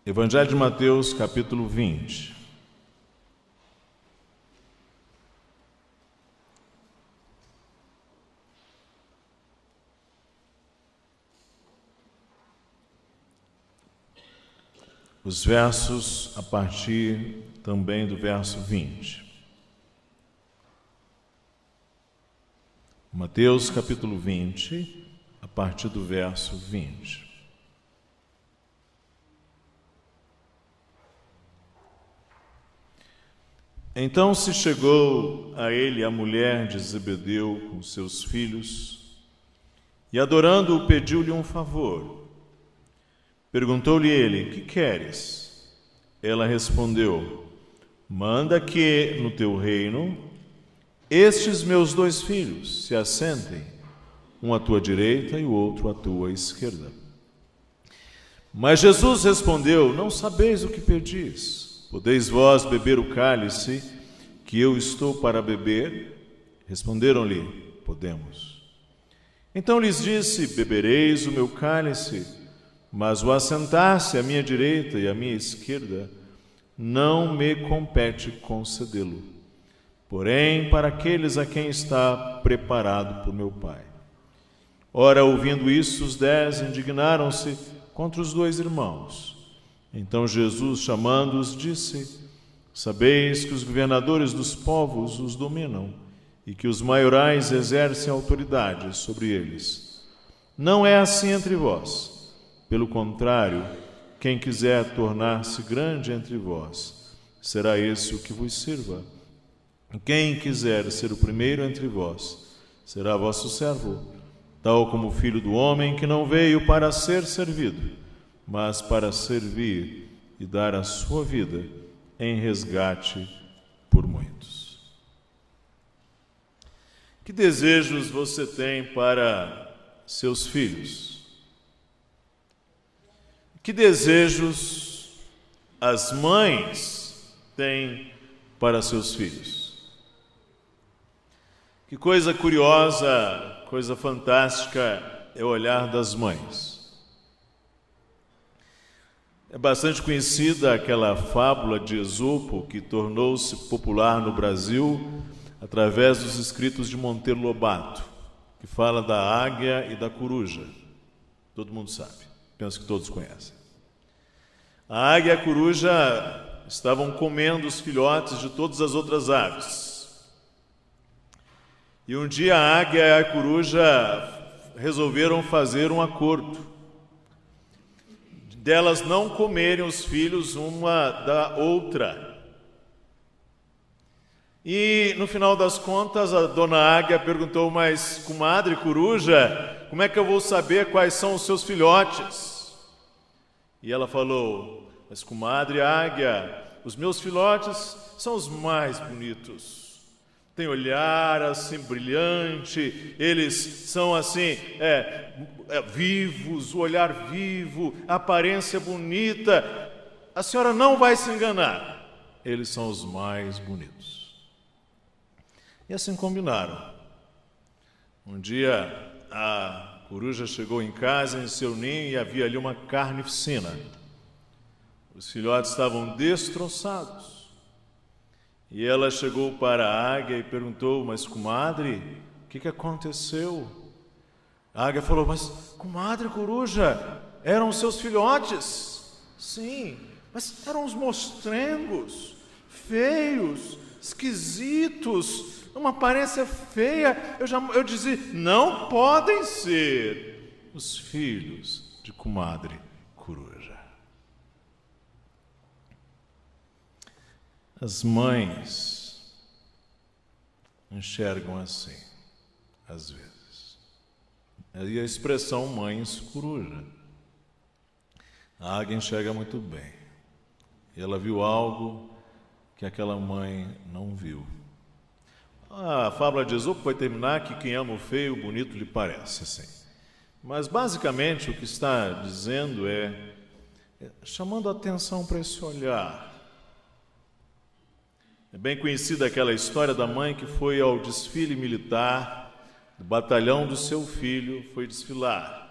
Evangelho de Mateus, capítulo 20. Os versos a partir também do verso 20. Mateus, capítulo 20, a partir do verso 20. Então se chegou a ele a mulher de Zebedeu com seus filhos e, adorando-o, pediu-lhe um favor. Perguntou-lhe ele: que queres? Ela respondeu: manda que, no teu reino, estes meus 2 filhos se assentem, um à tua direita e o outro à tua esquerda. Mas Jesus respondeu: não sabeis o que pedis. Podeis vós beber o cálice que eu estou para beber? Responderam-lhe: podemos. Então lhes disse: bebereis o meu cálice, mas o assentar-se à minha direita e à minha esquerda não me compete concedê-lo, porém para aqueles a quem está preparado por meu Pai. Ora, ouvindo isso, os 10 indignaram-se contra os 2 irmãos. Então Jesus, chamando-os, disse: sabeis que os governadores dos povos os dominam e que os maiorais exercem autoridade sobre eles. Não é assim entre vós. Pelo contrário, quem quiser tornar-se grande entre vós, será esse o que vos sirva. Quem quiser ser o primeiro entre vós, será vosso servo, tal como o Filho do Homem, que não veio para ser servido, mas para servir e dar a sua vida em resgate por muitos. Que desejos você tem para seus filhos? Que desejos as mães têm para seus filhos? Que coisa curiosa, coisa fantástica é o olhar das mães. É bastante conhecida aquela fábula de Esopo, que tornou-se popular no Brasil através dos escritos de Monteiro Lobato, que fala da águia e da coruja. Todo mundo sabe, penso que todos conhecem. A águia e a coruja estavam comendo os filhotes de todas as outras aves. E um dia a águia e a coruja resolveram fazer um acordo delas não comerem os filhos uma da outra. E no final das contas a dona águia perguntou: mas comadre coruja, como é que eu vou saber quais são os seus filhotes? E ela falou: mas comadre águia, os meus filhotes são os mais bonitos. Tem olhar assim brilhante, eles são assim vivos, o olhar vivo, a aparência bonita. A senhora não vai se enganar, eles são os mais bonitos. E assim combinaram. Um dia a coruja chegou em casa, em seu ninho, e havia ali uma carnificina. Os filhotes estavam destroçados. E ela chegou para a águia e perguntou: mas comadre, o que aconteceu? A águia falou: mas comadre coruja, eram seus filhotes? Sim, mas eram uns mostrengos, feios, esquisitos, uma aparência feia. Eu dizia: não podem ser os filhos de comadre coruja. As mães enxergam assim, às vezes. E a expressão mães coruja. A águia enxerga muito bem. E ela viu algo que aquela mãe não viu. A fábula de Esopo vai terminar que quem ama o feio, o bonito lhe parece, assim. Mas basicamente o que está dizendo é chamando a atenção para esse olhar. É bem conhecida aquela história da mãe que foi ao desfile militar do batalhão do seu filho, foi desfilar.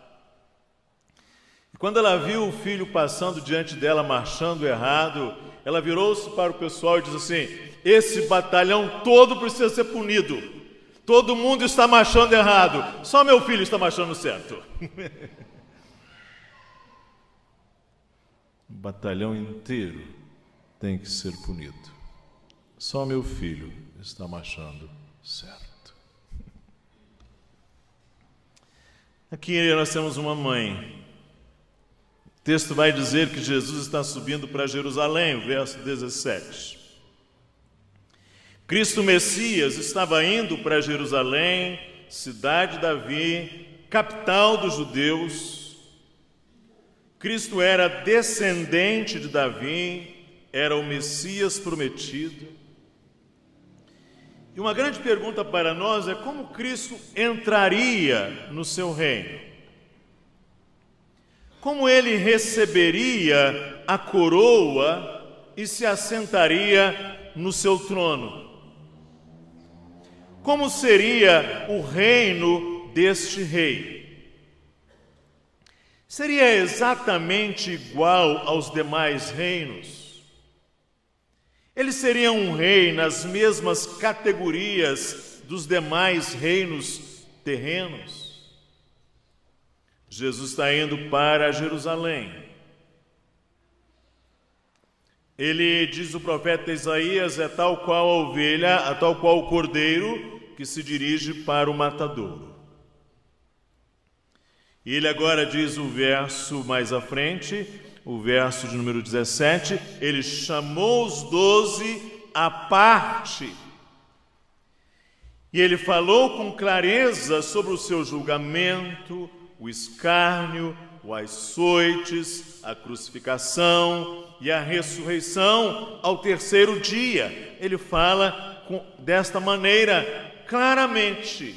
E quando ela viu o filho passando diante dela, marchando errado, ela virou-se para o pessoal e disse assim: esse batalhão todo precisa ser punido. Todo mundo está marchando errado, só meu filho está marchando certo. O batalhão inteiro tem que ser punido. Só meu filho está marchando certo. Aqui nós temos uma mãe. O texto vai dizer que Jesus está subindo para Jerusalém, o verso 17. Cristo Messias estava indo para Jerusalém, cidade de Davi, capital dos judeus. Cristo era descendente de Davi, era o Messias prometido. E uma grande pergunta para nós é como Cristo entraria no seu reino? Como ele receberia a coroa e se assentaria no seu trono? Como seria o reino deste rei? Seria exatamente igual aos demais reinos? Ele seria um rei nas mesmas categorias dos demais reinos terrenos? Jesus está indo para Jerusalém. Ele, diz o profeta Isaías, é tal qual a ovelha, a tal qual o cordeiro que se dirige para o matadouro. E ele agora diz o verso mais à frente, o verso de número 17, ele chamou os 12 à parte. E ele falou com clareza sobre o seu julgamento, o escárnio, o açoites, a crucificação e a ressurreição ao terceiro dia. Ele fala desta maneira claramente.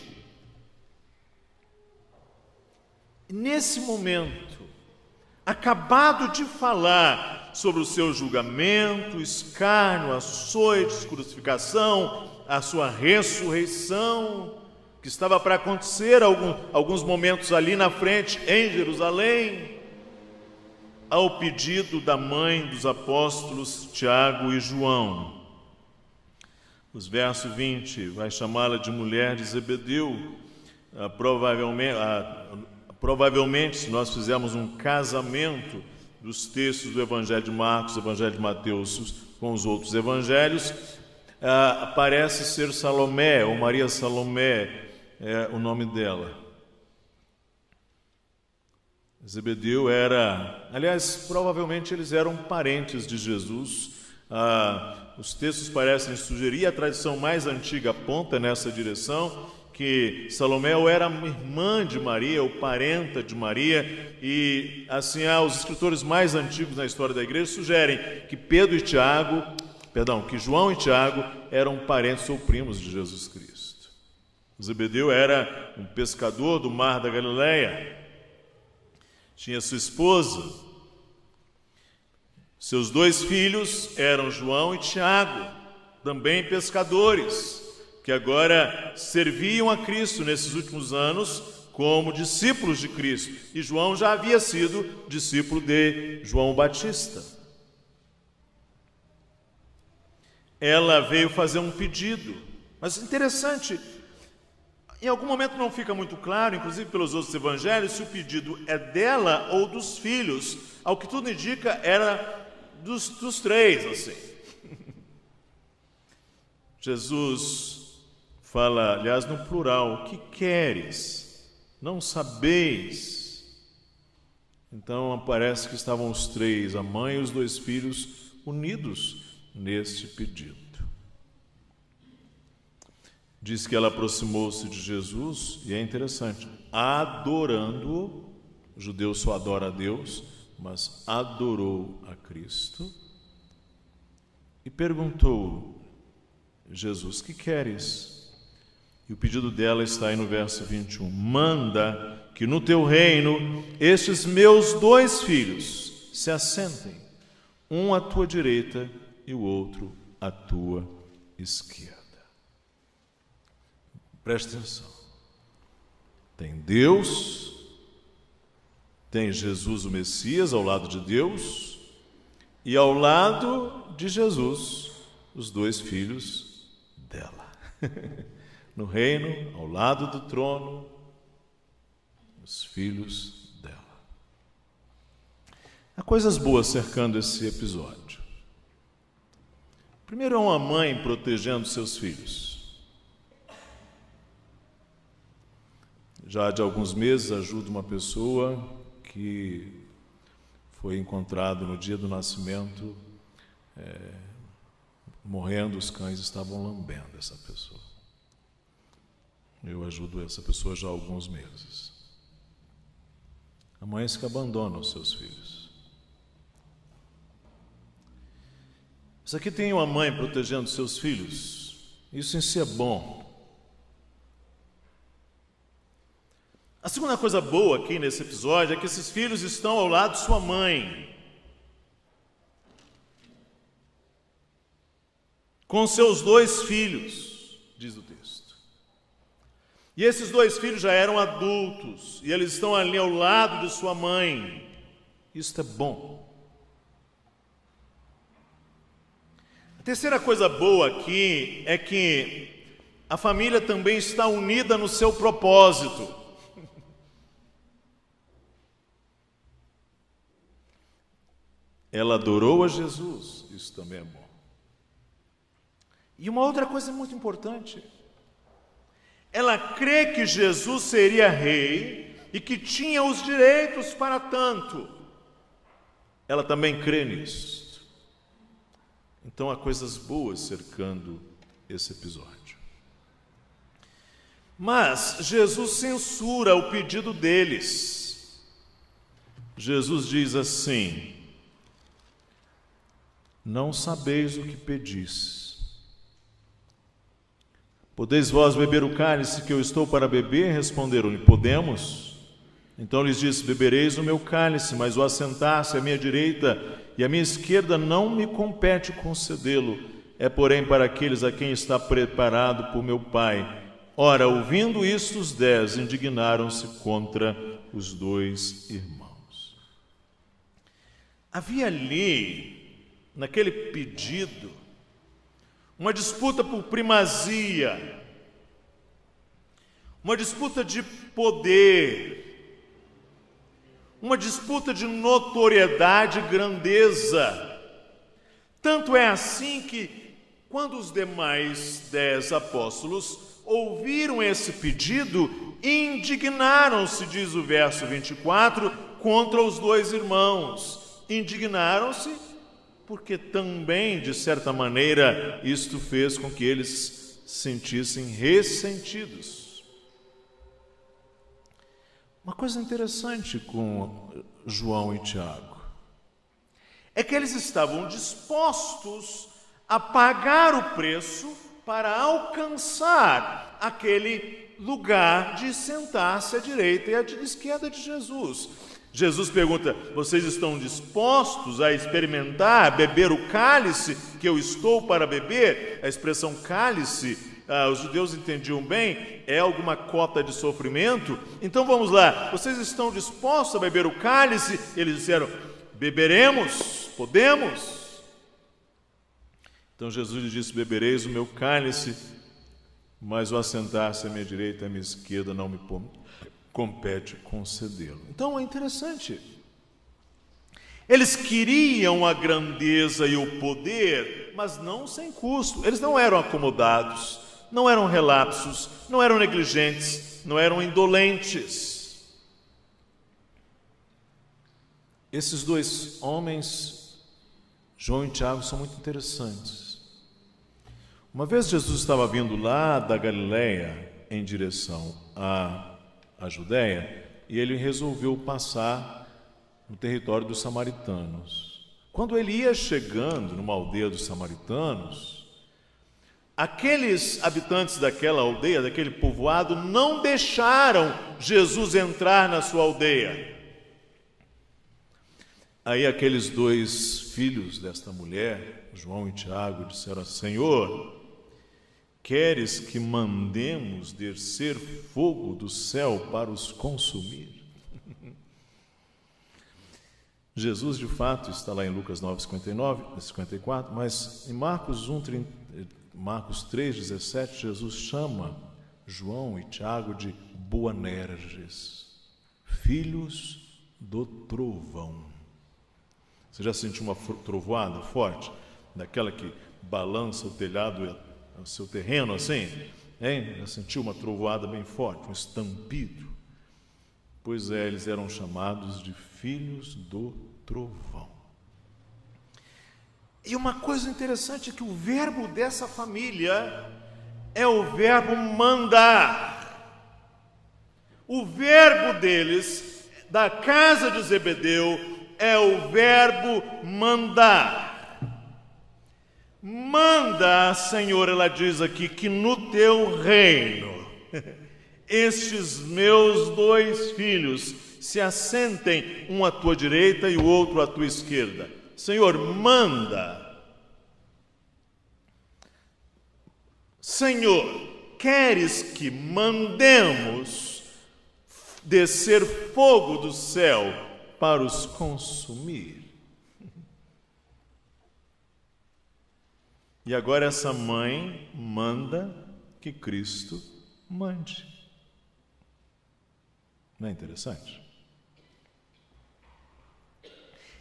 Nesse momento, acabado de falar sobre o seu julgamento, escárnio, açoites, crucificação, a sua ressurreição, que estava para acontecer alguns momentos ali na frente, em Jerusalém, ao pedido da mãe dos apóstolos Tiago e João. Os versos 20, vai chamá-la de mulher de Zebedeu. Provavelmente, se nós fizermos um casamento dos textos do Evangelho de Marcos, do Evangelho de Mateus com os outros evangelhos, parece ser Salomé, ou Maria Salomé, é o nome dela. Zebedeu era, aliás, provavelmente eles eram parentes de Jesus. Os textos parecem sugerir, a tradição mais antiga aponta nessa direção, que Salomé era irmã de Maria, ou parenta de Maria, e assim os escritores mais antigos na história da igreja sugerem que que João e Tiago eram parentes ou primos de Jesus Cristo. Zebedeu era um pescador do mar da Galileia, tinha sua esposa, seus 2 filhos eram João e Tiago, também pescadores, que agora serviam a Cristo nesses últimos anos como discípulos de Cristo. E João já havia sido discípulo de João Batista. Ela veio fazer um pedido, mas interessante, em algum momento não fica muito claro, inclusive pelos outros evangelhos, se o pedido é dela ou dos filhos. Ao que tudo indica, era dos 3, assim. Jesus fala, aliás, no plural: o que queres? Não sabeis? Então parece que estavam os 3, a mãe e os 2 filhos, unidos neste pedido. Diz que ela aproximou-se de Jesus, e é interessante, adorando-o. O judeu só adora a Deus, mas adorou a Cristo, e perguntou: Jesus, que queres? E o pedido dela está aí no verso 21. Manda que no teu reino estes meus 2 filhos se assentem, um à tua direita e o outro à tua esquerda. Preste atenção. Tem Deus Tem Jesus, o Messias, ao lado de Deus, e ao lado de Jesus, os dois filhos dela. No reino, ao lado do trono, os filhos dela. Há coisas boas cercando esse episódio. Primeiro, é uma mãe protegendo seus filhos. Já de alguns meses ajuda uma pessoa que foi encontrado no dia do nascimento, morrendo, os cães estavam lambendo essa pessoa. Eu ajudo essa pessoa já há alguns meses. Há mães que abandonam os seus filhos. Isso aqui tem uma mãe protegendo seus filhos. Isso em si é bom. A segunda coisa boa aqui nesse episódio é que esses filhos estão ao lado de sua mãe, com seus dois filhos, diz o texto. E esses dois filhos já eram adultos, e eles estão ali ao lado de sua mãe. Isso é bom. A terceira coisa boa aqui é que a família também está unida no seu propósito. Ela adorou a Jesus, isso também é bom. E uma outra coisa muito importante, ela crê que Jesus seria rei e que tinha os direitos para tanto. Ela também crê nisso. Então há coisas boas cercando esse episódio. Mas Jesus censura o pedido deles. Jesus diz assim: não sabeis o que pedis. Podeis vós beber o cálice que eu estou para beber? Responderam-lhe: podemos. Então lhes disse: bebereis o meu cálice, mas o assentar-se à minha direita e à minha esquerda não me compete concedê-lo. É, porém, para aqueles a quem está preparado por meu Pai. Ora, ouvindo isto, os 10 indignaram-se contra os dois irmãos. Havia ali, naquele pedido, uma disputa por primazia, uma disputa de poder, uma disputa de notoriedade e grandeza. Tanto é assim que, quando os demais 10 apóstolos ouviram esse pedido, indignaram-se, diz o verso 24, contra os dois irmãos. Indignaram-se porque também, de certa maneira, isto fez com que eles se sentissem ressentidos. Uma coisa interessante com João e Tiago é que eles estavam dispostos a pagar o preço para alcançar aquele lugar de sentar-se à direita e à esquerda de Jesus. Jesus pergunta: vocês estão dispostos a experimentar, beber o cálice que eu estou para beber? A expressão cálice, os judeus entendiam bem, é alguma cota de sofrimento. Então vamos lá, vocês estão dispostos a beber o cálice? Eles disseram: beberemos, podemos. Então Jesus lhes disse: bebereis o meu cálice, mas o assentar-se à minha direita e à minha esquerda não me compete concedê-lo. Então é interessante. Eles queriam a grandeza e o poder, mas não sem custo. Eles não eram acomodados, não eram relapsos, não eram negligentes, não eram indolentes. Esses dois homens, João e Tiago, são muito interessantes. Uma vez Jesus estava vindo lá da Galileia em direção à Judéia, e ele resolveu passar no território dos samaritanos. Quando ele ia chegando numa aldeia dos samaritanos, aqueles habitantes daquela aldeia, daquele povoado, não deixaram Jesus entrar na sua aldeia. Aí aqueles dois filhos desta mulher, João e Tiago, disseram: Senhor, queres que mandemos descer fogo do céu para os consumir? Jesus, de fato, está lá em Lucas 9, 54, mas em Marcos 3,17, Jesus chama João e Tiago de Boanerges, filhos do trovão. Você já sentiu uma trovoada forte? Daquela que balança o telhado, o seu terreno assim? Hein? Já sentiu uma trovoada bem forte, um estampido? Pois é, eles eram chamados de filhos do trovão. E uma coisa interessante é que o verbo dessa família é o verbo mandar. O verbo deles, da casa de Zebedeu, é o verbo mandar. Manda, Senhor, ela diz aqui, que no teu reino estes meus 2 filhos se assentem, um à tua direita e o outro à tua esquerda. Senhor, manda. Senhor, queres que mandemos descer fogo do céu para os consumir? E agora essa mãe manda que Cristo mande. Não é interessante?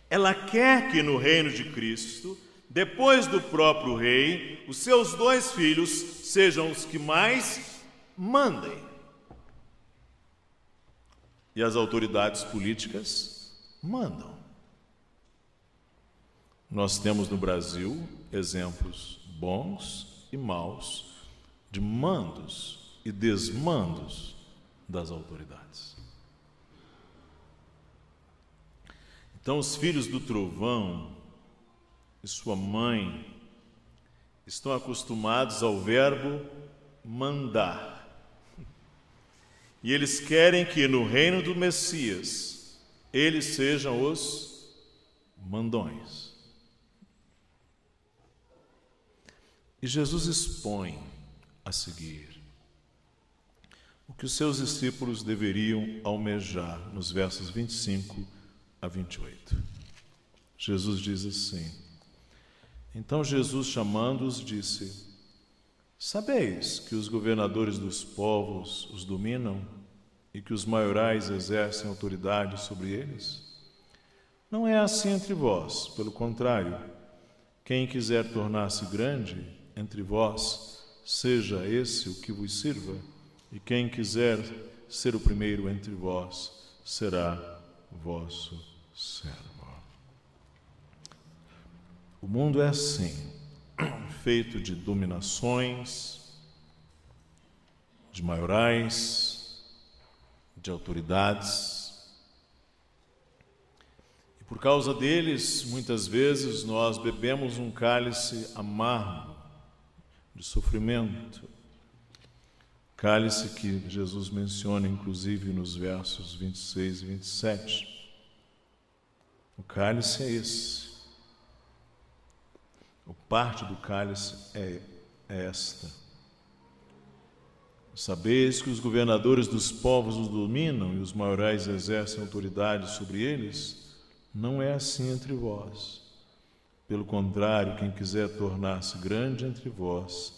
Ela quer que no reino de Cristo, depois do próprio rei, os seus 2 filhos sejam os que mais mandem. E as autoridades políticas mandam. Nós temos no Brasil exemplos bons e maus de mandos e desmandos das autoridades. Então, os filhos do trovão e sua mãe estão acostumados ao verbo mandar. E eles querem que no reino do Messias eles sejam os mandões. E Jesus expõe a seguir o que os seus discípulos deveriam almejar nos versos 25 a 28. Jesus diz assim: então Jesus, chamando-os, disse: sabeis que os governadores dos povos os dominam e que os maiorais exercem autoridade sobre eles? Não é assim entre vós, pelo contrário, quem quiser tornar-se grande entre vós, seja esse o que vos sirva, e quem quiser ser o primeiro entre vós, será vosso servo. O mundo é assim, feito de dominações, de maiorais, de autoridades. E por causa deles, muitas vezes nós bebemos um cálice amargo de sofrimento. Cálice que Jesus menciona, inclusive, nos versos 26 e 27. O cálice é esse. O parte do cálice é esta. Sabeis que os governadores dos povos os dominam e os maiorais exercem autoridade sobre eles? Não é assim entre vós. Pelo contrário, quem quiser tornar-se grande entre vós,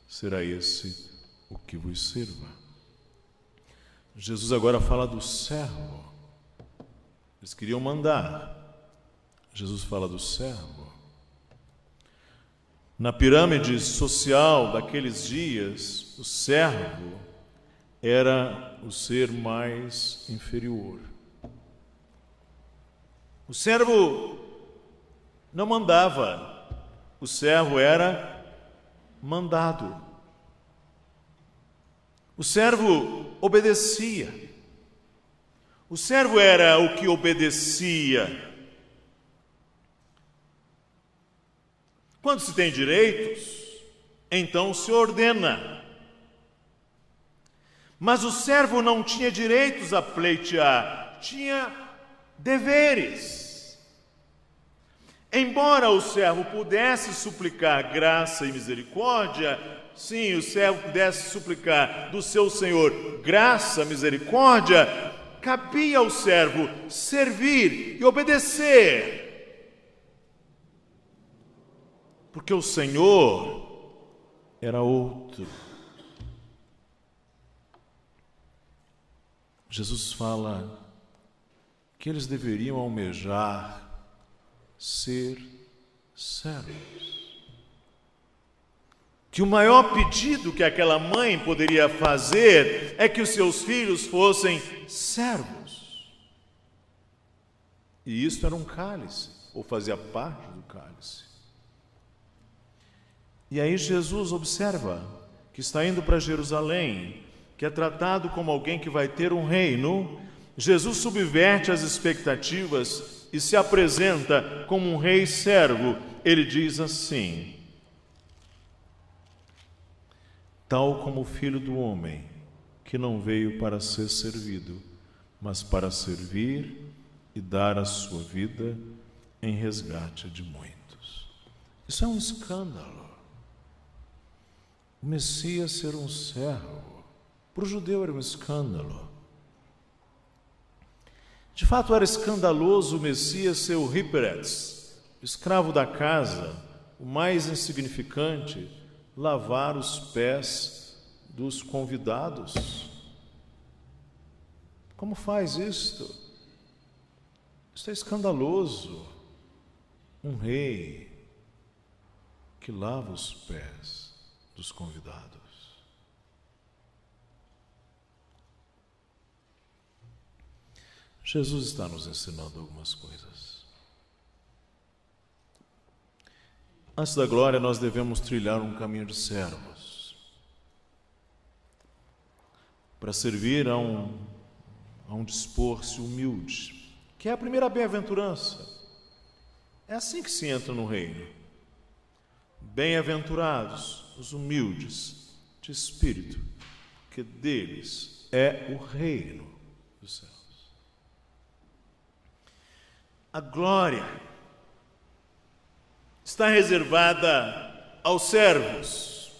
será esse o que vos sirva. Jesus agora fala do servo. Eles queriam mandar. Jesus fala do servo. Na pirâmide social daqueles dias, o servo era o ser mais inferior. O servo não mandava, o servo era mandado. O servo obedecia. O servo era o que obedecia. Quando se tem direitos, então se ordena. Mas o servo não tinha direitos a pleitear, tinha deveres. Embora o servo pudesse suplicar graça e misericórdia, sim, o servo pudesse suplicar do seu Senhor graça, misericórdia, cabia ao servo servir e obedecer, porque o Senhor era outro. Jesus fala que eles deveriam almejar ser servos. Que o maior pedido que aquela mãe poderia fazer é que os seus filhos fossem servos. E isso era um cálice, ou fazia parte do cálice. E aí Jesus observa que está indo para Jerusalém, que é tratado como alguém que vai ter um reino. Jesus subverte as expectativas e se apresenta como um rei servo. Ele diz assim: tal como o Filho do Homem, que não veio para ser servido, mas para servir e dar a sua vida em resgate de muitos. Isso é um escândalo. O Messias ser um servo, para o judeu era um escândalo. De fato, era escandaloso o Messias ser o hiperetes, escravo da casa, o mais insignificante, lavar os pés dos convidados. Como faz isto? Isso é escandaloso. Um rei que lava os pés dos convidados. Jesus está nos ensinando algumas coisas. Antes da glória, nós devemos trilhar um caminho de servos, para servir a um dispor-se humilde, que é a primeira bem-aventurança. É assim que se entra no reino. Bem-aventurados os humildes de espírito, que deles é o reino dos céus. A glória está reservada aos servos.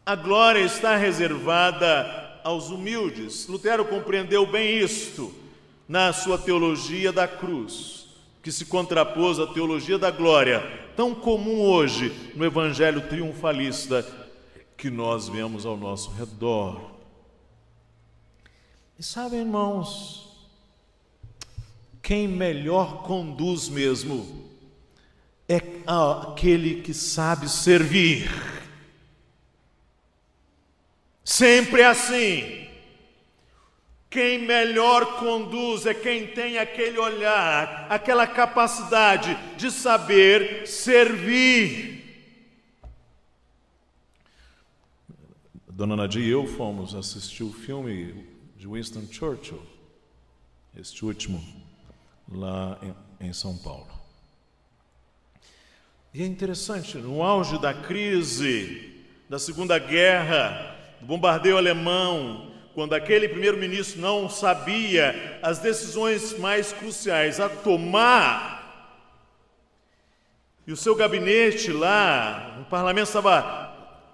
A glória está reservada aos humildes. Lutero compreendeu bem isto na sua teologia da cruz, que se contrapôs à teologia da glória, tão comum hoje no evangelho triunfalista que nós vemos ao nosso redor. E sabem, irmãos, quem melhor conduz mesmo é aquele que sabe servir. Sempre assim. Quem melhor conduz é quem tem aquele olhar, aquela capacidade de saber servir. Dona Nadia e eu fomos assistir o filme de Winston Churchill, este último, lá em São Paulo. E é interessante, no auge da crise da Segunda Guerra, do bombardeio alemão, quando aquele primeiro-ministro não sabia as decisões mais cruciais a tomar, e o seu gabinete lá, o parlamento estava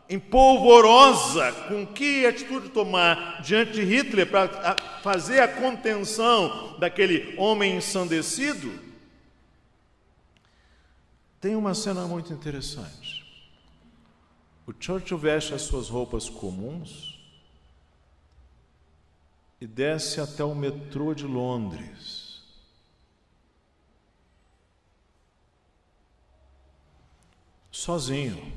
em polvorosa, com que atitude tomar diante de Hitler para fazer a contenção daquele homem ensandecido? Tem uma cena muito interessante. O Churchill veste as suas roupas comuns e desce até o metrô de Londres. Sozinho.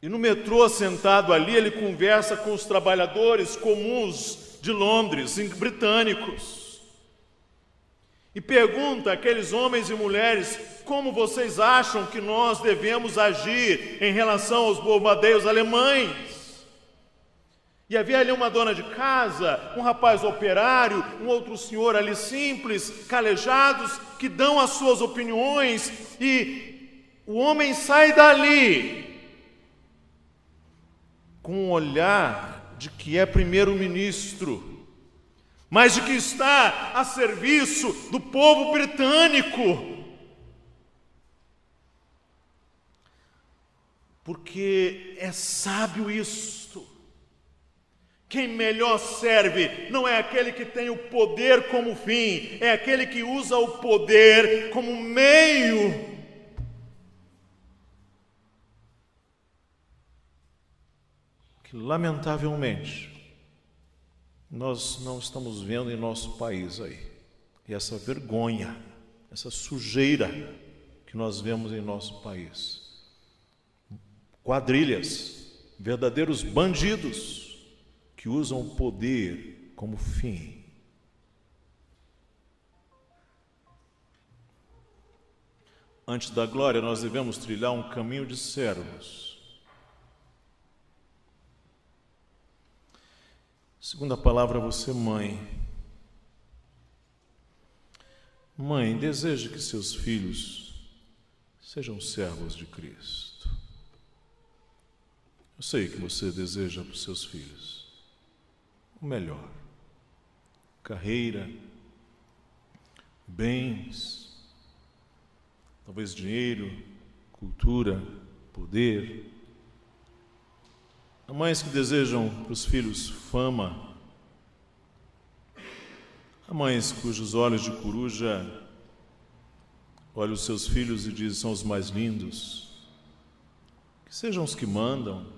E no metrô, sentado ali, ele conversa com os trabalhadores comuns de Londres, britânicos. E pergunta àqueles homens e mulheres: como vocês acham que nós devemos agir em relação aos bombardeios alemães? E havia ali uma dona de casa, um rapaz operário, um outro senhor ali simples, calejados, que dão as suas opiniões, e o homem sai dali com um olhar de que é primeiro-ministro, mas de que está a serviço do povo britânico. Porque é sábio isto. Quem melhor serve não é aquele que tem o poder como fim, é aquele que usa o poder como meio. Que lamentavelmente nós não estamos vendo em nosso país aí. E essa vergonha, essa sujeira que nós vemos em nosso país. Quadrilhas, verdadeiros bandidos que usam o poder como fim. Antes da glória, nós devemos trilhar um caminho de servos. Segunda palavra, você, mãe. Mãe, deseje que seus filhos sejam servos de Cristo. Eu sei que você deseja para os seus filhos o melhor. Carreira, bens, talvez dinheiro, cultura, poder. Há mães que desejam para os filhos fama. Há mães cujos olhos de coruja olham os seus filhos e dizem: são os mais lindos. Que sejam os que mandam,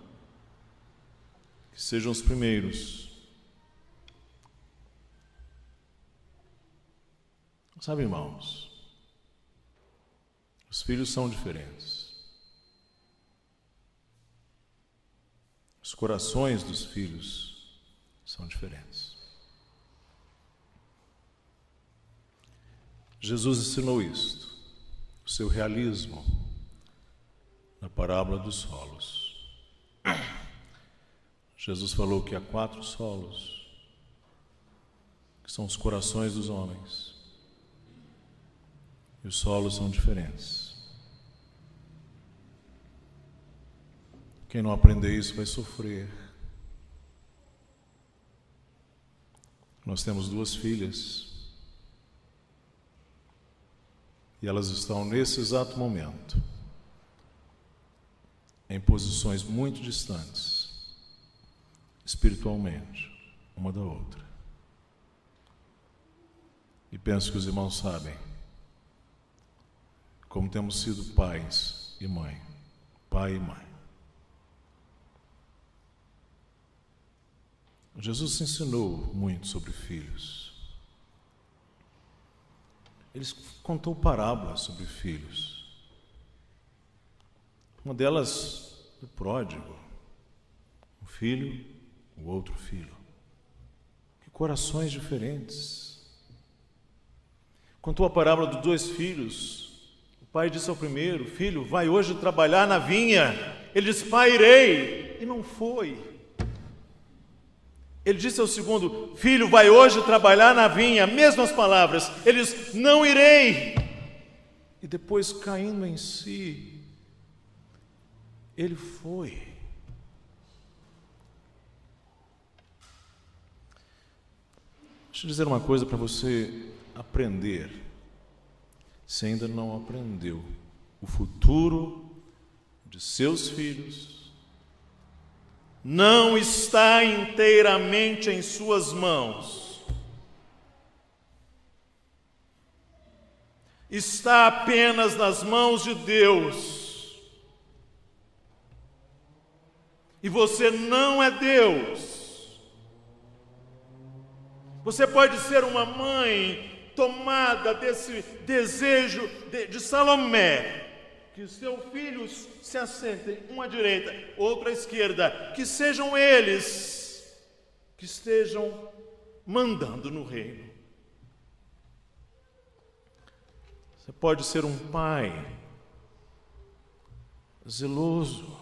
que sejam os primeiros. Sabe, irmãos, os filhos são diferentes. Os corações dos filhos são diferentes. Jesus ensinou isto, o seu realismo, na parábola dos solos. Jesus falou que há 4 solos, que são os corações dos homens. E os solos são diferentes. Quem não aprender isso vai sofrer. Nós temos 2 filhas. E elas estão nesse exato momento em posições muito distantes, espiritualmente, uma da outra. E penso que os irmãos sabem como temos sido pais e mãe, pai e mãe. Jesus ensinou muito sobre filhos. Ele contou parábolas sobre filhos. Uma delas, o pródigo, um filho, o outro filho. Que corações diferentes. Contou a parábola dos 2 filhos. O pai disse ao primeiro: filho, vai hoje trabalhar na vinha. Ele disse: pai, irei. E não foi. Ele disse ao segundo: filho, vai hoje trabalhar na vinha. Mesmas palavras. Ele disse: não irei. E depois, caindo em si, ele foi. Deixa eu dizer uma coisa para você aprender, se ainda não aprendeu. O futuro de seus filhos não está inteiramente em suas mãos. Está apenas nas mãos de Deus. E você não é Deus. Você pode ser uma mãe tomada desse desejo de Salomé, que os seus filhos se assentem, um à direita, outro à esquerda, que sejam eles que estejam mandando no reino. Você pode ser um pai zeloso,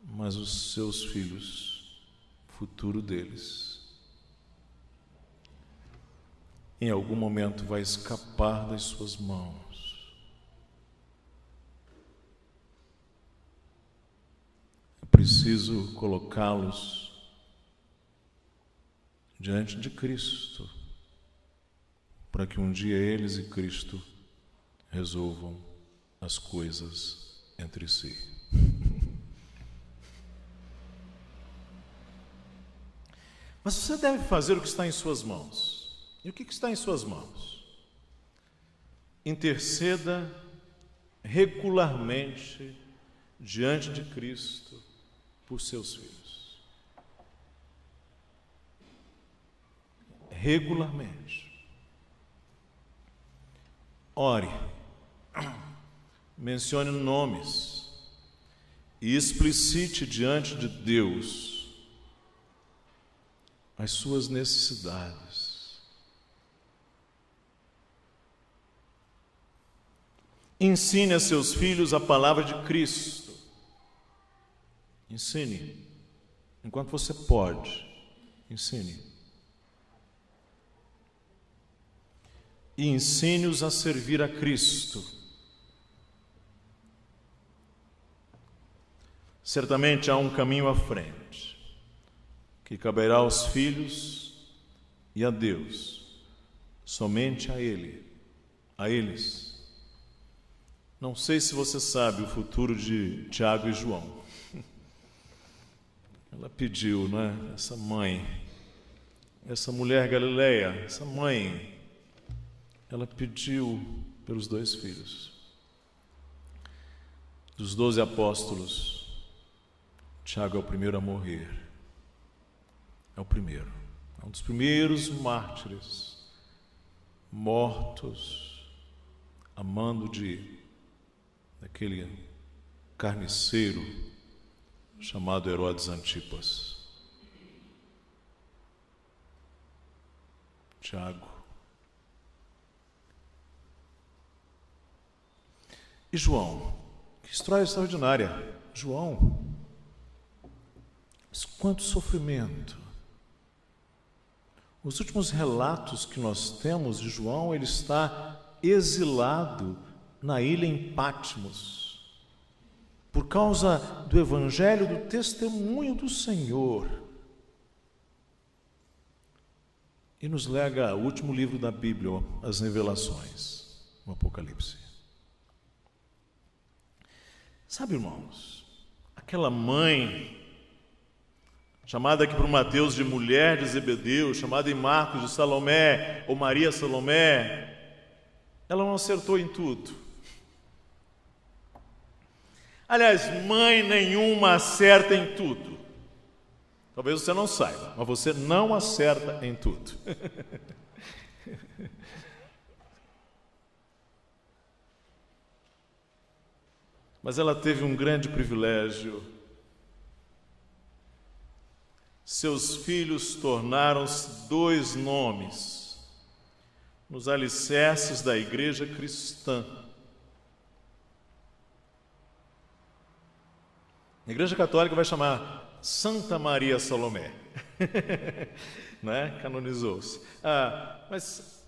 mas os seus filhos, o futuro deles, em algum momento vai escapar das suas mãos. É preciso colocá-los diante de Cristo, para que um dia eles e Cristo resolvam as coisas entre si. Mas você deve fazer o que está em suas mãos. E o que está em suas mãos? Interceda regularmente diante de Cristo por seus filhos. Regularmente. Ore, mencione nomes e explicite diante de Deus as suas necessidades. Ensine a seus filhos a palavra de Cristo. Ensine, enquanto você pode, ensine. E ensine-os a servir a Cristo. Certamente há um caminho à frente, que caberá aos filhos e a Deus, somente a Ele, a eles. Não sei se você sabe o futuro de Tiago e João. Ela pediu, né? Essa mãe, essa mulher galileia, essa mãe, ela pediu pelos 2 filhos. Dos 12 apóstolos, Tiago é o primeiro a morrer. É o primeiro. É um dos primeiros mártires mortos, amando daquele carniceiro chamado Herodes Antipas. Tiago. E João, que história extraordinária. João, mas quanto sofrimento. Os últimos relatos que nós temos de João, ele está exilado na ilha em Patmos, por causa do evangelho, do testemunho do Senhor. E nos lega o último livro da Bíblia, as Revelações, o Apocalipse. Sabe, irmãos, aquela mãe, chamada aqui por Mateus de mulher de Zebedeu, chamada em Marcos de Salomé, ou Maria Salomé, ela não acertou em tudo. Aliás, mãe nenhuma acerta em tudo. Talvez você não saiba, mas você não acerta em tudo. Mas ela teve um grande privilégio. Seus filhos tornaram-se 2 nomes nos alicerces da igreja cristã. A igreja católica vai chamar Santa Maria Salomé, né? Canonizou-se. Mas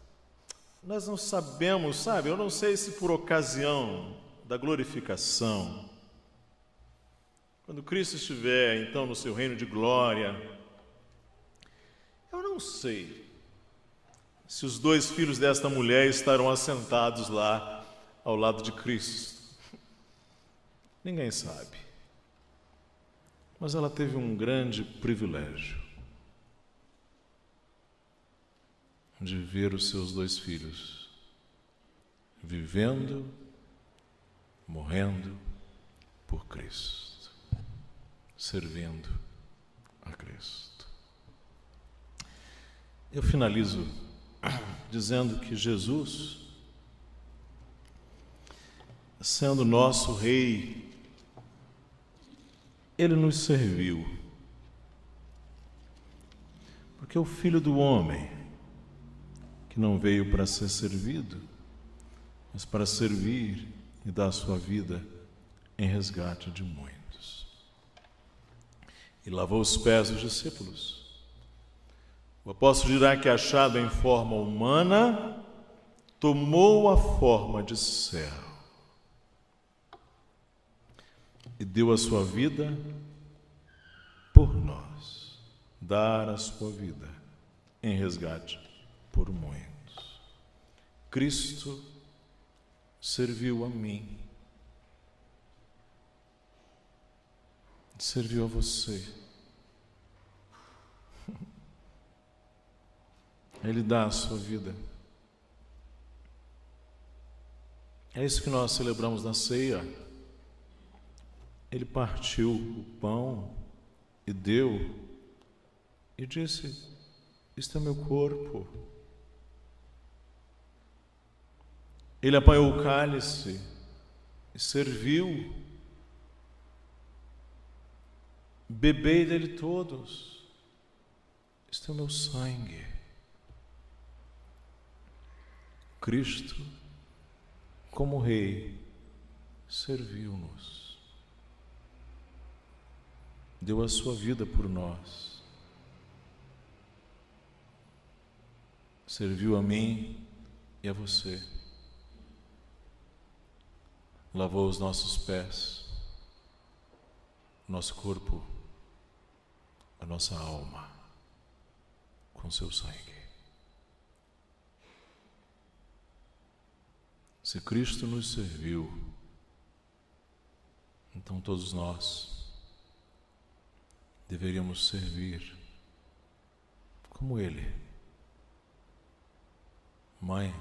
nós não sabemos, sabe? Eu não sei se por ocasião da glorificação, quando Cristo estiver, então, no seu reino de glória, eu não sei se os 2 filhos desta mulher estarão assentados lá ao lado de Cristo. Ninguém sabe. Mas ela teve um grande privilégio de ver os seus 2 filhos vivendo, morrendo por Cristo, servindo a Cristo. Eu finalizo dizendo que Jesus, sendo nosso Rei, Ele nos serviu, porque o Filho do Homem, que não veio para ser servido, mas para servir e dar a sua vida em resgate de muitos. E lavou os pés dos discípulos. O apóstolo dirá que, achado em forma humana, tomou a forma de servo e deu a sua vida por nós, dar a sua vida em resgate por muitos. Cristo serviu a mim, serviu a você. Ele dá a sua vida. É isso que nós celebramos na ceia. Ele partiu o pão e deu, e disse: isto é meu corpo. Ele apanhou o cálice e serviu: bebei dele todos, isto é o meu sangue. Cristo, como Rei, serviu-nos, deu a sua vida por nós, serviu a mim e a você, lavou os nossos pés, nosso corpo, a nossa alma, com seu sangue. Se Cristo nos serviu, então todos nós deveríamos servir como Ele. Mãe,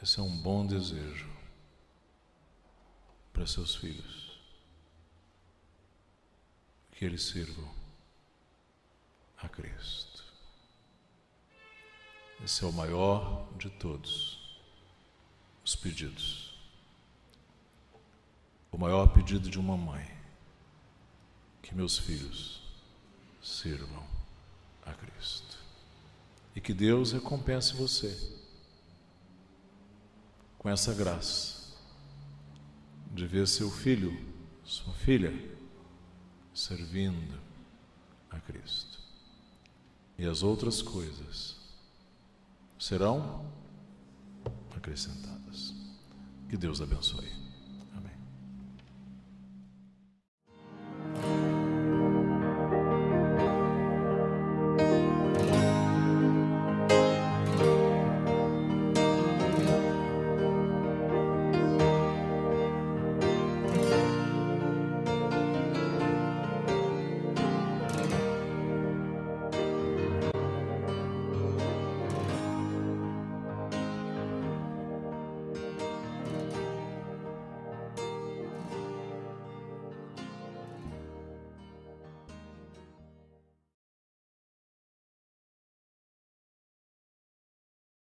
esse é um bom desejo para seus filhos, que eles sirvam a Cristo. Esse é o maior de todos os pedidos. O maior pedido de uma mãe: que meus filhos sirvam a Cristo. E que Deus recompense você com essa graça de ver seu filho, sua filha, servindo a Cristo. E as outras coisas serão acrescentadas. Que Deus abençoe.